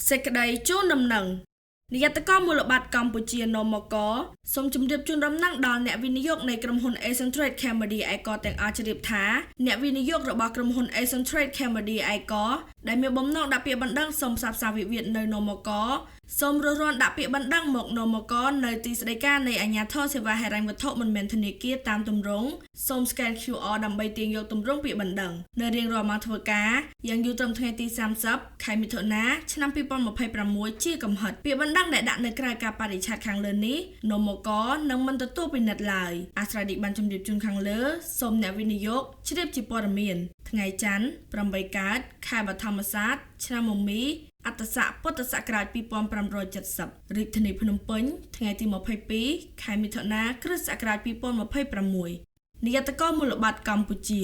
សេចក្តីជូនដំណឹងនាយកដ្ឋានមូលបត្រកម្ពុជានមកសូមជម្រាបជូនដំណឹងដល់អ្នកវិនិយោគនៃក្រុមហ៊ុន Asian Trade Cambodia ឯកទាំងអស់ជ្រាបថាអ្នកវិនិយោគរបស់ក្រុមហ៊ុន Asian Trade Cambodia ឯកដែលមានបំណងដាក់ពាក្យបណ្ដឹងសូមផ្សះផ្សាវិវាទនៅនមកសូមរួសរាន់ដាក់ពាក្យបណ្ដឹងមកនមកនៅទីស្តីការនៃអាជ្ញាធរសេវាហិរញ្ញវត្ថុមិនមែនធនាគារតាមទម្រង់សូម scan QR ដើម្បីទាញយកទម្រង់ពាក្យបណ្ដឹងនៅរៀងរាល់ម៉ោងធ្វើការយ៉ាងយូរត្រឹមថ្ងៃទី30ខែមិថុនាឆ្នាំ2026ជាកំហិតពាក្យបណ្ដឹងដែលដាក់នៅក្រៅការបរិច្ឆេទខាងលើនេះនមកនឹងមិនទទួលពិនិត្យឡើយអាស្រ័យនេះបានជម្រាបជូនខាងលើសូមអ្នកវិនិយោគជ្រាបជាព័ត៌មានថ្ងៃច័ន្ទ8កើតខែបឋមសាទឆ្នាំមមីអត្តស័កពុទ្ធសករាជ2570រាជធានីភ្នំពេញថ្ងៃទី22ខែមិថុនាគ្រិស្តសករាជ2026នាយកដ្ឋានមូលបត្រកម្ពុជា